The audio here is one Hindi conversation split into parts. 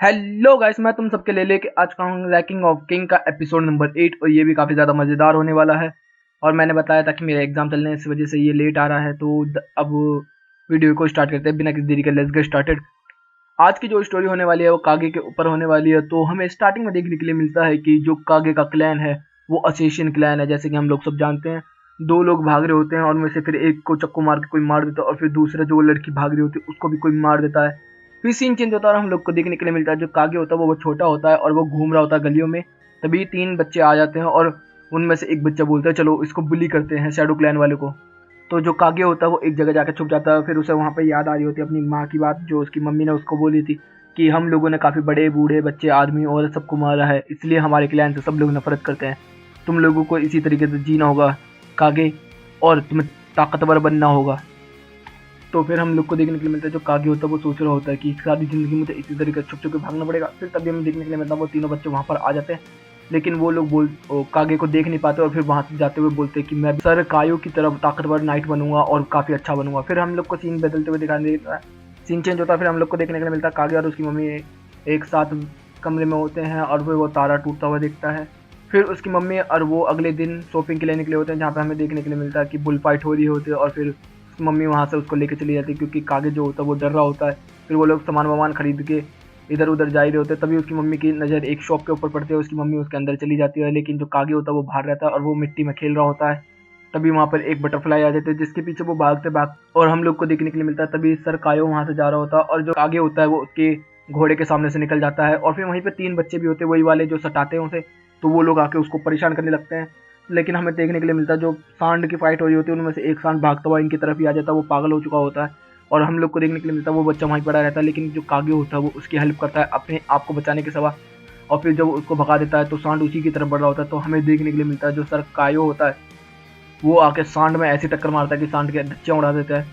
हेलो गाइस, मैं तुम सबके लिए लेके आज का हूँ रैंकिंग ऑफ किंग का एपिसोड नंबर 8 और ये भी काफ़ी ज़्यादा मज़ेदार होने वाला है। और मैंने बताया था कि मेरा एग्जाम चलने है, इस वजह से ये लेट आ रहा है। तो अब वीडियो को स्टार्ट करते हैं बिना किसी देरी के। Let's get started. आज की जो स्टोरी होने वाली है वो कागे के ऊपर होने वाली है। तो हमें स्टार्टिंग में देखने के लिए मिलता है कि जो कागे का क्लैन है वो असेशियन क्लैन है, जैसे कि हम लोग सब जानते हैं। दो लोग भाग रहे होते हैं और उनमें से फिर एक को चक्कू मार के कोई मार देता है और फिर दूसरा जो लड़की भाग रही होती है उसको भी कोई मार देता है। फिर सीन चेंज होता है और हम लोग को देखने के लिए मिलता है जो कागे होता है वो बहुत छोटा होता है और वो घूम रहा होता है गलियों में। तभी तीन बच्चे आ जाते हैं और उनमें से एक बच्चा बोलता है चलो इसको बुली करते हैं, शैडो क्लैन वाले को। तो जो कागे होता है वो एक जगह जाकर छुप जाता है। फिर उसे वहाँ पे याद आ रही होती है अपनी माँ की बात, जो उसकी मम्मी ने उसको बोली थी कि हम लोगों ने काफ़ी बड़े बूढ़े बच्चे आदमी और सबको मारा है, इसलिए हमारे क्लैन से सब लोग नफरत करते हैं। तुम लोगों को इसी तरीके से जीना होगा कागे, और तुम्हें ताकतवर बनना होगा। तो फिर हम लोग को देखने के लिए मिलता है जो कागे होता है वो सोच रहा होता है कि सारी ज़िंदगी मुझे इसी तरीके से छुप छुप के भागना पड़ेगा। फिर तभी हमें देखने के लिए मिलता है वो तीनों बच्चे वहाँ पर आ जाते हैं, लेकिन वो लोग कागे को देख नहीं पाते और फिर वहाँ से जाते हुए बोलते हैं कि मैं सर कायो की तरफ ताकतवर नाइट बनूंगा और काफ़ी अच्छा बनूंगा। फिर हम लोग को सीन बदलते हुए दिखाई देता है, सीन चेंज होता है। फिर हम लोग को देखने के लिए मिलता है कागे और उसकी मम्मी एक साथ कमरे में होते हैं और फिर वो तारा टूटता हुआ दिखता है। फिर उसकी मम्मी और वो अगले दिन शॉपिंग के लिए निकले होते हैं, जहाँ पे हमें देखने के लिए मिलता है कि बुल फाइट हो रही होती है और फिर उसकी मम्मी वहाँ से उसको लेके चली जाती है क्योंकि कागे जो होता है वो डर रहा होता है। फिर वो लोग सामान वामान खरीद के इधर उधर जा ही रहे होते हैं, तभी उसकी मम्मी की नज़र एक शॉप के ऊपर पड़ती है। उसकी मम्मी उसके अंदर चली जाती है, लेकिन जो कागे होता है वो बाहर रहता है और वो मिट्टी में खेल रहा होता है। तभी वहाँ पर एक बटरफ्लाई आ जाते हैं जिसके पीछे वो भागते भाग और हम लोग को देखने के लिए मिलता है तभी सर कायो वहाँ से जा रहा होता है और जो कागे होता है वो उसके घोड़े के सामने से निकल जाता है। और फिर वहीं पे तीन बच्चे भी होते हैं वही वाले जो सटाते हैं उसे, तो वो लोग आके उसको परेशान करने लगते हैं। लेकिन हमें देखने के लिए मिलता है जो सांड की फाइट हो रही होती है उनमें से एक सांड भागता हुआ इनकी तरफ ही आ जाता है, वो पागल हो चुका होता है। और हम लोग को देखने के लिए मिलता है वो बच्चा वहीं पड़ा रहता है, लेकिन जो कागे होता है वो उसकी हेल्प करता है अपने आप को बचाने के सिवा। और फिर जब उसको भगा देता है तो सांड उसी की तरफ बढ़ रहा होता है। तो हमें देखने के लिए मिलता है जो सर कायो होता है वो आके सांड में ऐसी टक्कर मारता है कि सांड के धच्चियाँ उड़ा देता है।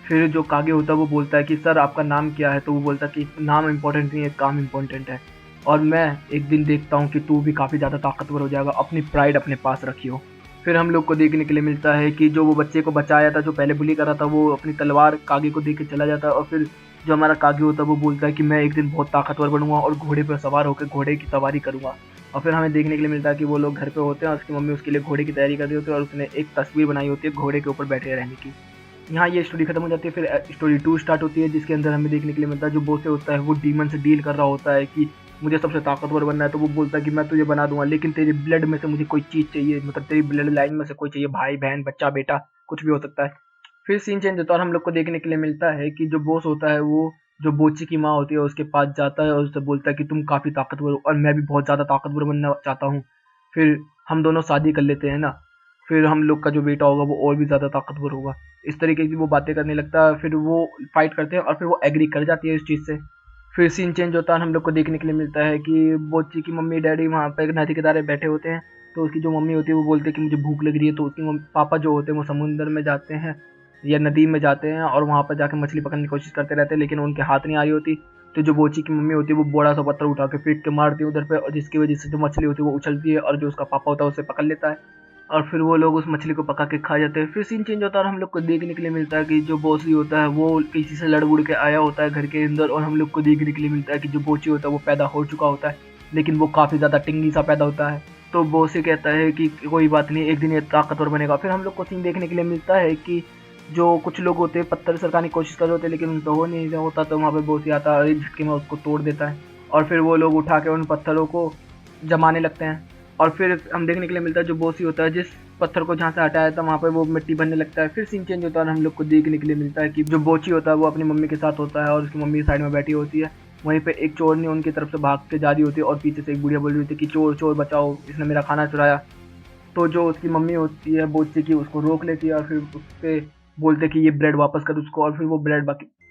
फिर जो कागे होता है वो बोलता है कि सर आपका नाम क्या है, तो वो बोलता है कि नाम इम्पोर्टेंट नहीं है, काम इम्पोर्टेंट है। और मैं एक दिन देखता हूँ कि तू भी काफ़ी ज़्यादा ताकतवर हो जाएगा, अपनी प्राइड अपने पास रखियो। फिर हम लोग को देखने के लिए मिलता है कि जो वो बच्चे को बचाया था जो पहले बुली कर रहा था वो अपनी तलवार कागे को दे के चला जाता है। और फिर जो हमारा कागे होता है वो बोलता है कि मैं एक दिन बहुत ताकतवर बनूंगा और घोड़े पर सवार होकर घोड़े की सवारी करूंगा। और फिर हमें देखने के लिए मिलता है कि वो लोग घर पे होते हैं और उसकी मम्मी उसके लिए घोड़े की तैयारी कर रही होती है और उसने एक तस्वीर बनाई होती है घोड़े के ऊपर बैठे रहने की। यहाँ ये स्टोरी खत्म हो जाती है। फिर स्टोरी 2 स्टार्ट होती है जिसके अंदर हमें देखने के लिए मिलता है जो बोसे होता है वो डीमन से डील कर रहा होता है कि मुझे सबसे ताकतवर बनना है। तो वो बोलता है कि मैं तुझे बना दूंगा, लेकिन तेरे ब्लड में से मुझे कोई चीज़ चाहिए, मतलब तेरी ब्लड लाइन में से कोई चाहिए, भाई बहन बच्चा बेटा कुछ भी हो सकता है। फिर सीन चेंज होता है और हम लोग को देखने के लिए मिलता है कि जो बॉस होता है वो जो बोची की माँ होती है उसके पास जाता है और उससे बोलता है कि तुम काफ़ी ताकतवर हो और मैं भी बहुत ज़्यादा ताकतवर बनना चाहता हूँ, फिर हम दोनों शादी कर लेते हैं ना, फिर हम लोग का जो बेटा होगा वो और भी ज़्यादा ताकतवर होगा। इस तरीके की वो बातें करने लगता है। फिर वो फाइट करते हैं और फिर वो एग्री कर जाती है इस चीज़ से। फिर सीन चेंज होता है हम लोग को देखने के लिए मिलता है कि बोची की मम्मी डैडी वहाँ पर नदी के किनारे बैठे होते हैं। तो उसकी जो मम्मी होती है वो बोलती है कि मुझे भूख लग रही है। तो उसकी पापा जो होते हैं वो समुंदर में जाते हैं या नदी में जाते हैं और वहाँ पर जाकर मछली पकड़ने की कोशिश करते रहते हैं, लेकिन उनके हाथ नहीं आ रही होती। तो जो बोची की मम्मी होती है वो बड़ा सा पत्थर उठा के फेंक के मारती है उधर पे, और जिसकी वजह से जो मछली होती है वो उछलती है और जो उसका पापा होता है उसे पकड़ लेता है और फिर वो लोग उस मछली को पका के खा जाते हैं। फिर सीन चेंज होता है और हम लोग को देखने के लिए मिलता है कि जो बोसी होता है वो किसी से लड़ बुड़ के आया होता है घर के अंदर, और हम लोग को देखने के लिए मिलता है कि जो बोची होता है वो पैदा हो चुका होता है, लेकिन वो काफ़ी ज़्यादा टिंगी सा पैदा होता है। तो बोसी कहता है कि कोई बात नहीं, एक दिन ये ताकतवर बनेगा। फिर हम लोग को सीन देखने के लिए मिलता है कि जो कुछ लोग होते हैं पत्थर सरकाने की कोशिश कर रहे होते हैं लेकिन उनसे हो नहीं होता, तो वहाँ पे बोसी आता है और एक झटके में उसको तोड़ देता है और फिर वो लोग उठा के उन पत्थरों को जमाने लगते हैं। और फिर हम देखने के लिए मिलता है जो बोसी होता है जिस पत्थर को जहाँ से हटाया था वहाँ पे वो मिट्टी बनने लगता है। फिर सीन चेंज होता है और हम लोग को देखने के लिए मिलता है कि जो बोची होता है वो अपनी मम्मी के साथ होता है और उसकी मम्मी साइड में बैठी होती है। वहीं पे एक चोर ने उनकी तरफ से भाग के जा रही होती है और पीछे से एक बुढ़िया बोल रही होती है कि चोर चोर बचाओ, इसने मेरा खाना चुराया। तो जो उसकी मम्मी होती है बोची की उसको रोक लेती है और फिर उससे बोलते कि ये ब्रेड वापस कर उसको, और फिर वो ब्रेड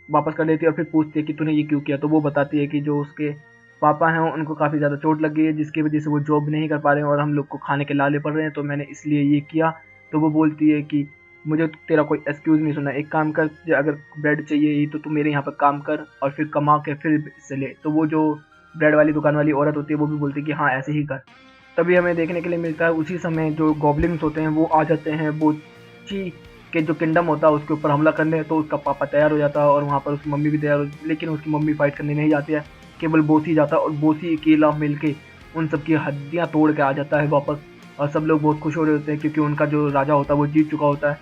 वापस कर देती है और फिर पूछती है कि तूने ये क्यों किया। तो वो बताती है कि जो उसके पापा हैं उनको काफ़ी ज़्यादा चोट लग गई है जिसकी वजह से वो जॉब नहीं कर पा रहे हैं और हम लोग को खाने के लाले पड़ रहे हैं, तो मैंने इसलिए ये किया। तो वो बोलती है कि मुझे तो तेरा कोई एक्सक्यूज़ नहीं सुना, एक काम कर, अगर ब्रेड चाहिए ही तो तू मेरे यहाँ पर काम कर और फिर कमा के फिर इससे ले। तो वो जो ब्रेड वाली दुकान वाली औरत होती है वो भी बोलती है कि हाँ ऐसे ही कर। तभी हमें देखने के लिए मिलता है उसी समय जो गॉब्लिन्स होते हैं वो आ जाते हैं बोची के जो किंगडम होता है उसके ऊपर हमला करने। तो उसका पापा तैयार हो जाता है और वहाँ पर उसकी मम्मी भी तैयार हो, लेकिन उसकी मम्मी फाइट करने नहीं जाती है केवल बोसी जाता है और बोसी अकेला मिलके उन सब की हड्डियाँ तोड़ के आ जाता है वापस। और सब लोग बहुत खुश हो रहे होते हैं क्योंकि उनका जो राजा होता है वो जीत चुका होता है।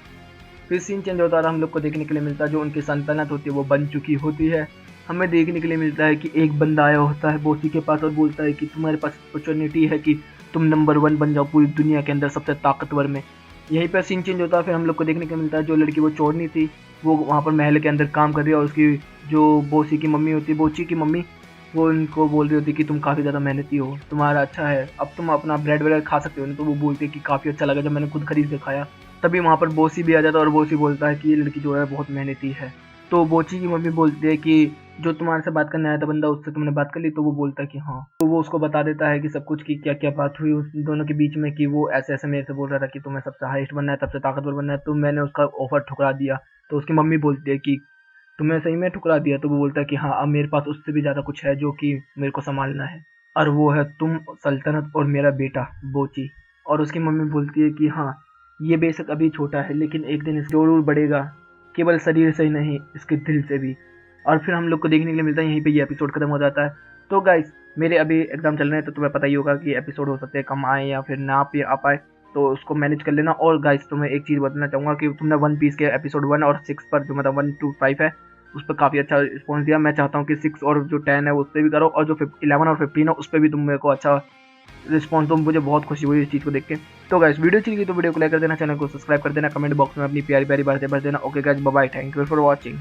फिर सीन चेंज होता है और हम लोग को देखने के लिए मिलता है जो उनकी सल्तनत होती है वो बन चुकी होती है। हमें देखने के लिए मिलता है कि एक बंदा आया होता है बोसी के पास और बोलता है कि तुम्हारे पास अपॉर्चुनिटी है कि तुम नंबर 1 बन जाओ पूरी दुनिया के अंदर सबसे ताकतवर में। यहीं पर सीन चेंज होता है। फिर हम लोग को देखने को मिलता है जो लड़की वो चोरनी थी वो वहाँ पर महल के अंदर काम कर रही है और उसकी जो बोसी की मम्मी होती है, बोची की मम्मी, वो उनको बोल रही होती है कि तुम काफ़ी ज़्यादा मेहनती हो, तुम्हारा अच्छा है, अब तुम अपना ब्रेड वगैरह खा सकते हो ना। तो वो बोलती है कि काफ़ी अच्छा लगा जब मैंने खुद खरीद के खाया। तभी वहाँ पर बोसी भी आ जाता है और बोसी बोलता है कि ये लड़की जो है बहुत मेहनती है। तो बोची की मम्मी बोलती है कि जो तुम्हारे से बात करने आया था बंदा उससे तुमने बात कर ली। तो वो बोलता है कि हाँ। तो वो उसको बता देता है कि सब कुछ की क्या क्या बात हुई उस दोनों के बीच में, कि वो ऐसे ऐसे मेरे से बोल रहा था कि तुम्हें सबसे हाईएस्ट बनना है, सबसे ताकतवर बनना है, तो मैंने उसका ऑफर ठुकरा दिया। तो उसकी मम्मी बोलती है कि तुम्हें सही में ठुकरा दिया। तो वो बोलता है कि हाँ, अब मेरे पास उससे भी ज़्यादा कुछ है जो कि मेरे को संभालना है, और वो है तुम, सल्तनत और मेरा बेटा बोची। और उसकी मम्मी बोलती है कि हाँ, ये बेशक अभी छोटा है लेकिन एक दिन इस जरूर बढ़ेगा, केवल शरीर से ही नहीं इसके दिल से भी। और फिर हम लोग को देखने के लिए मिलता है यहीं पे ये एपिसोड खत्म हो जाता है। तो गाइस, मेरे अभी एग्जाम चल रहे हैं तो तुम्हें पता ही होगा कि एपिसोड हो सकते हैं कम आए या फिर ना भी आ पाए, तो उसको मैनेज कर लेना। और गाइस, तुम्हें एक चीज़ बताना चाहूँगा कि तुमने वन पीस के एपिसोड 1 और 6 पर, जो मतलब 1 to 5 है, उस पर काफ़ी अच्छा रिस्पॉन्स दिया। मैं चाहता हूँ कि 6 और जो 10 है उस पर भी करो, और जो 11 और 15 है उस पर भी तुम मेरे को अच्छा रिस्पॉन्स दो। मुझे बहुत खुशी हुई इस चीज़ को देख के। तो गाइस, वीडियो अच्छी लगी तो वीडियो को लाइक कर देना, चैनल को सब्सक्राइब कर देना, कमेंट बॉक्स में अपनी प्यारी प्यारी बातें भर देना। Okay guys, bye bye, thank you for watching.